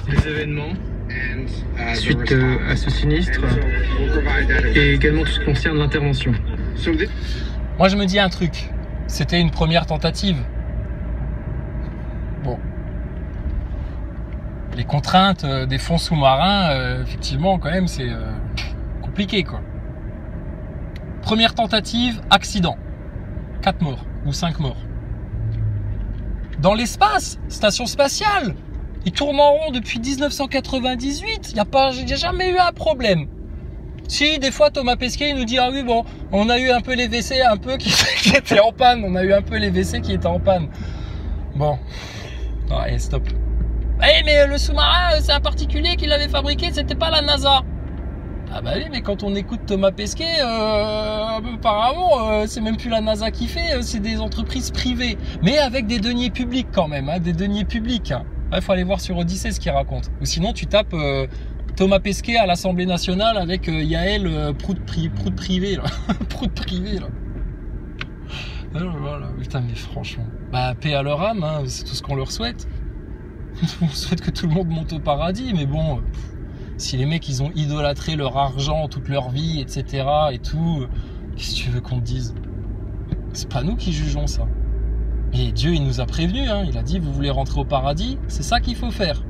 des événements suite à ce sinistre et également tout ce qui concerne l'intervention. Moi je me dis un truc, c'était une première tentative. Bon. Les contraintes des fonds sous-marins, effectivement quand même c'est compliqué quoi. Première tentative, accident. 4 morts ou 5 morts. Dans l'espace, station spatiale. Ils tournent en rond depuis 1998. Il n'y a jamais eu un problème. Si, des fois, Thomas Pesquet nous dit « Ah oui, bon, on a eu un peu les WC un peu qui étaient en panne. On a eu un peu les WC qui étaient en panne. » Bon. Allez, stop. Eh, mais le sous-marin, c'est un particulier qui l'avait fabriqué. C'était pas la NASA. Ah bah oui, mais quand on écoute Thomas Pesquet, apparemment, c'est même plus la NASA qui fait, c'est des entreprises privées. Mais avec des deniers publics quand même, hein, des deniers publics. Hein. Il faut aller voir sur Odyssée ce qu'il raconte. Ou sinon, tu tapes Thomas Pesquet à l'Assemblée nationale avec Yael Prout privé, là. Prout privé, là. Alors, voilà, putain, mais franchement. Bah, paix à leur âme, hein, c'est tout ce qu'on leur souhaite. On souhaite que tout le monde monte au paradis, mais bon... Si les mecs, ils ont idolâtré leur argent toute leur vie, etc. et tout, qu'est-ce que tu veux qu'on te dise? C'est pas nous qui jugeons ça. Et Dieu, il nous a prévenus, hein. Il a dit, vous voulez rentrer au paradis, c'est ça qu'il faut faire.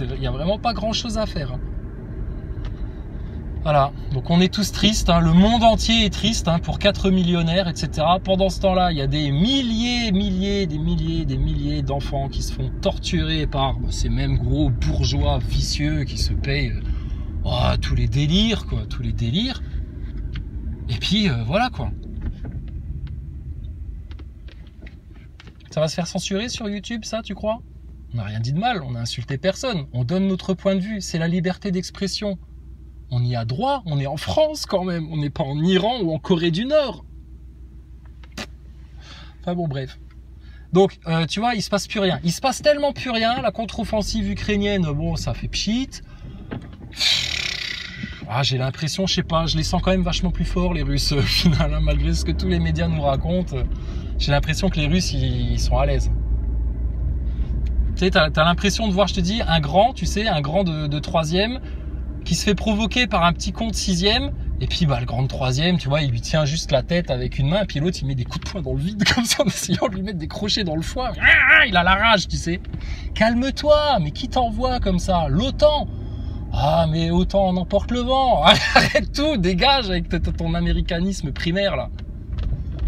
Il n'y a vraiment pas grand-chose à faire. Hein. Voilà, donc on est tous tristes, hein. Le monde entier est triste hein, pour 4 millionnaires, etc. Pendant ce temps-là, il y a des milliers d'enfants qui se font torturer par ces mêmes gros bourgeois vicieux qui se payent tous les délires, quoi, tous les délires. Et puis, voilà, quoi. Ça va se faire censurer sur YouTube, ça, tu crois? On n'a rien dit de mal, on n'a insulté personne. On donne notre point de vue, c'est la liberté d'expression. On y a droit, on est en France quand même, on n'est pas en Iran ou en Corée du Nord. Enfin bon, bref. Donc, tu vois, il se passe plus rien. Il se passe tellement plus rien, la contre-offensive ukrainienne, bon, ça fait pchit. Ah, j'ai l'impression, je sais pas, je les sens quand même vachement plus forts, les Russes, au final, hein, malgré ce que tous les médias nous racontent. J'ai l'impression que les Russes, ils sont à l'aise. Tu sais, t'as l'impression de voir, je te dis, un grand, tu sais, un grand de 3e, qui se fait provoquer par un petit con de 6e, et puis bah, le grand de 3e, tu vois, il lui tient juste la tête avec une main, et puis l'autre, il met des coups de poing dans le vide, comme ça, en essayant de lui mettre des crochets dans le foie. Il a la rage, tu sais. Calme-toi, mais qui t'envoie comme ça? L'OTAN. Ah, mais autant on emporte le vent. Arrête tout, dégage avec ton américanisme primaire, là.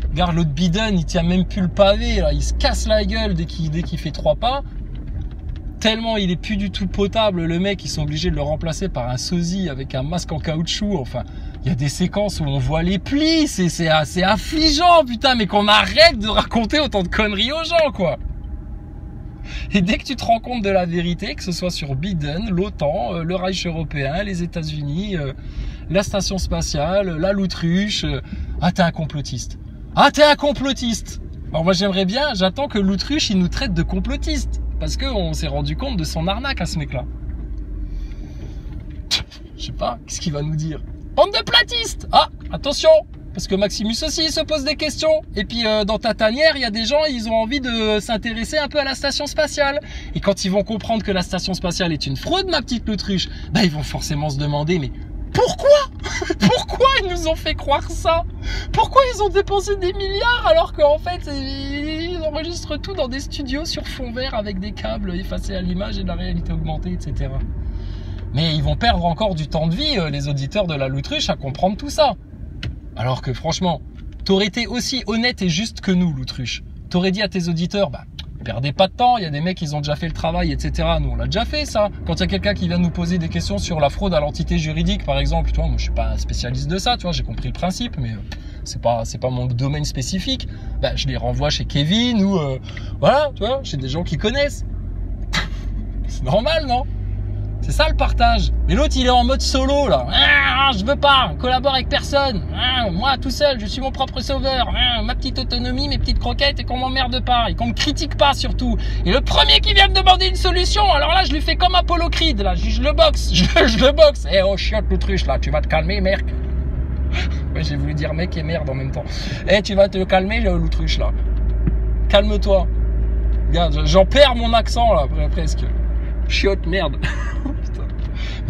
Regarde, l'autre Biden, il tient même plus le pavé, là. Il se casse la gueule dès qu'il fait 3 pas. Tellement il est plus du tout potable, le mec, ils sont obligés de le remplacer par un sosie avec un masque en caoutchouc. Enfin, il y a des séquences où on voit les plis, c'est assez affligeant, putain, mais qu'on arrête de raconter autant de conneries aux gens, quoi. Et dès que tu te rends compte de la vérité, que ce soit sur Biden, l'OTAN, le Reich européen, les États-Unis, la station spatiale, la l'autruche, ah, t'es un complotiste. Ah, t'es un complotiste. Alors moi, j'aimerais bien, j'attends que l'autruche, il nous traite de complotiste. Parce qu'on s'est rendu compte de son arnaque à ce mec-là. Je sais pas, qu'est-ce qu'il va nous dire? Bande de platistes! Ah, attention! Parce que Maximus aussi, il se pose des questions. Et puis, dans ta tanière, il y a des gens, ils ont envie de s'intéresser un peu à la station spatiale. Et quand ils vont comprendre que la station spatiale est une fraude, ma petite autruche, bah, ils vont forcément se demander, mais pourquoi? Pourquoi ils nous ont fait croire ça? Pourquoi ils ont dépensé des milliards alors qu'en fait, ils enregistrent tout dans des studios sur fond vert avec des câbles effacés à l'image et de la réalité augmentée, etc. Mais ils vont perdre encore du temps de vie, les auditeurs de la l'autruche, à comprendre tout ça. Alors que franchement, t'aurais été aussi honnête et juste que nous, l'autruche. T'aurais dit à tes auditeurs, bah, perdez pas de temps, il y a des mecs, ils ont déjà fait le travail, etc. Nous, on l'a déjà fait, ça. Quand il y a quelqu'un qui vient nous poser des questions sur la fraude à l'entité juridique, par exemple, tu vois, moi, je suis pas un spécialiste de ça, tu vois, j'ai compris le principe, mais c'est pas mon domaine spécifique. Bah, je les renvoie chez Kevin ou, voilà, tu vois, chez des gens qui connaissent. C'est normal, non? C'est ça le partage. Mais l'autre, il est en mode solo, là. Ah, je veux pas, collabore avec personne. Ah, moi, tout seul, je suis mon propre sauveur. Ah, ma petite autonomie, mes petites croquettes et qu'on m'emmerde pas. Et qu'on me critique pas, surtout. Et le premier qui vient me demander une solution, alors là, je lui fais comme Apollo Creed, là. Je le boxe. Je le boxe. Eh, oh, chiotte, l'autruche, là. Tu vas te calmer, mec. Ouais, j'ai voulu dire mec et merde en même temps. Eh, tu vas te calmer, l'autruche, là. Calme-toi. Regarde, j'en perds mon accent là, presque. Chiotte, merde. Putain.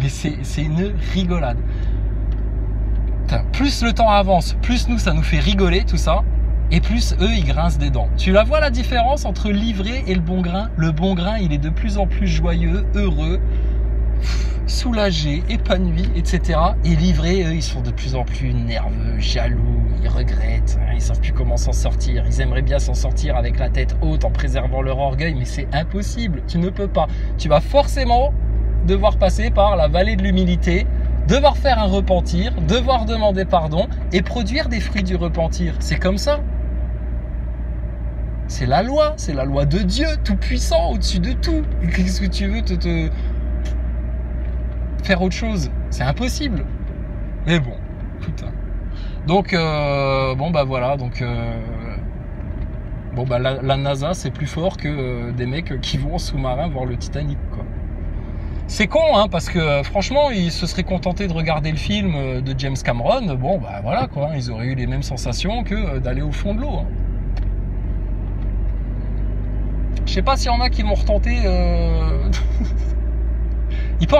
Mais c'est une rigolade. Putain, plus le temps avance, plus nous, ça nous fait rigoler tout ça. Et plus eux, ils grincent des dents. Tu la vois la différence entre l'ivré et le bon grain? Le bon grain, il est de plus en plus joyeux, heureux, soulagé, épanoui, etc. Et l'ivré, eux, ils sont de plus en plus nerveux, jaloux, ils regrettent, hein, ils savent plus comment s'en sortir. Ils aimeraient bien s'en sortir avec la tête haute en préservant leur orgueil, mais c'est impossible. Tu ne peux pas. Tu vas forcément devoir passer par la vallée de l'humilité, devoir faire un repentir, devoir demander pardon et produire des fruits du repentir. C'est comme ça. C'est la loi de Dieu, tout puissant, au-dessus de tout. Qu'est-ce que tu veux te faire autre chose? C'est impossible. Mais bon, putain. Donc, bon bah voilà, donc bon bah la NASA c'est plus fort que des mecs qui vont en sous-marin voir le Titanic, quoi. C'est con, hein, parce que franchement, ils se seraient contentés de regarder le film de James Cameron. Bon bah voilà quoi, ils auraient eu les mêmes sensations que d'aller au fond de l'eau. Hein. Je sais pas s'il y en a qui l'ont retenté.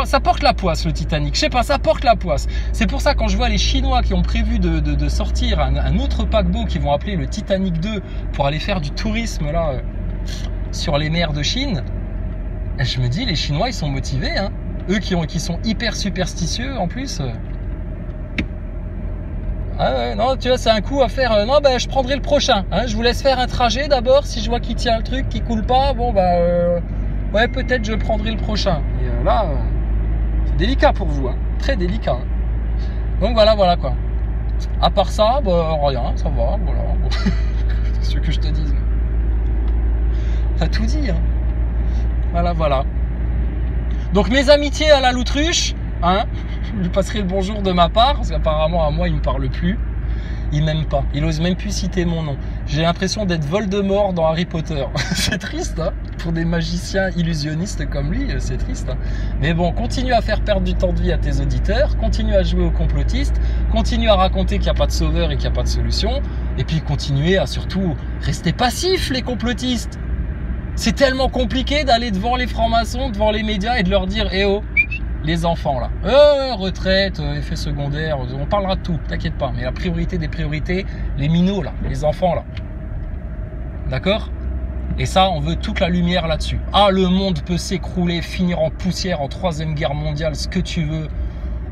Ça porte la poisse le Titanic. Je sais pas, ça porte la poisse. C'est pour ça quand je vois les Chinois qui ont prévu de sortir un autre paquebot qu'ils vont appeler le Titanic 2 pour aller faire du tourisme là sur les mers de Chine, je me dis les Chinois ils sont motivés, hein. Eux qui sont hyper superstitieux en plus. Ah ouais, non, tu vois, c'est un coup à faire. Non, ben, je prendrai le prochain. Hein, je vous laisse faire un trajet d'abord. Si je vois qu'il tient le truc, qu'il coule pas, bon, bah, ouais, peut-être je prendrai le prochain. Et là, c'est délicat pour vous, hein, très délicat. Hein. Donc voilà, quoi. À part ça, bah, rien, ça va, voilà. Bon. C'est ce que je te dise. T'as tout dit, hein. Voilà. Donc mes amitiés à la Loutruche. Hein, je lui passerai le bonjour de ma part, parce qu'apparemment à moi il me parle plus, il m'aime pas, il ose même plus citer mon nom. J'ai l'impression d'être Voldemort dans Harry Potter. C'est triste, hein, pour des magiciens illusionnistes comme lui, c'est triste. Hein. Mais bon, continue à faire perdre du temps de vie à tes auditeurs, continue à jouer aux complotistes, continue à raconter qu'il n'y a pas de sauveur et qu'il n'y a pas de solution, et puis continuez à surtout rester passifs les complotistes. C'est tellement compliqué d'aller devant les francs-maçons, devant les médias et de leur dire « Eh oh !» Les enfants là, retraite, effets secondaires, on parlera de tout, t'inquiète pas. Mais la priorité des priorités, les minots là, les enfants là. D'accord? Et ça, on veut toute la lumière là-dessus. Ah, le monde peut s'écrouler, finir en poussière en 3e guerre mondiale, ce que tu veux.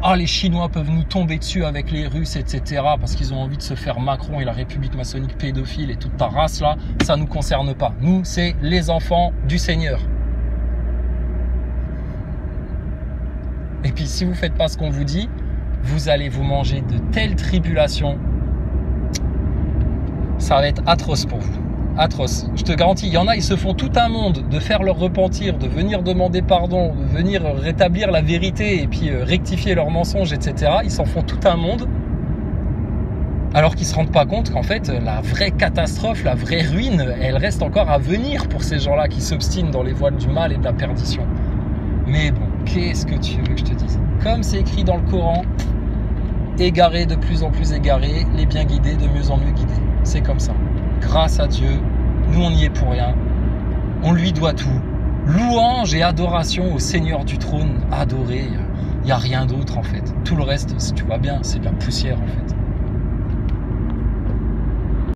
Ah, les Chinois peuvent nous tomber dessus avec les Russes, etc. Parce qu'ils ont envie de se faire Macron et la République maçonnique pédophile et toute ta race là. Ça nous concerne pas. Nous, c'est les enfants du Seigneur. Et puis si vous ne faites pas ce qu'on vous dit, vous allez vous manger de telles tribulations. Ça va être atroce pour vous. Atroce. Je te garantis, il y en a, ils se font tout un monde de faire leur repentir, de venir demander pardon, de venir rétablir la vérité et puis rectifier leurs mensonges, etc. Ils s'en font tout un monde. Alors qu'ils ne se rendent pas compte qu'en fait, la vraie catastrophe, la vraie ruine, elle reste encore à venir pour ces gens-là qui s'obstinent dans les voies du mal et de la perdition. Mais bon, qu'est-ce que tu veux que je te dise? Comme c'est écrit dans le Coran, égarés de plus en plus égarés, les bien guidés de mieux en mieux guidés. C'est comme ça. Grâce à Dieu, nous on n'y est pour rien. On lui doit tout. Louange et adoration au Seigneur du trône, adoré. Il n'y a rien d'autre en fait. Tout le reste, si tu vois bien, c'est de la poussière en fait.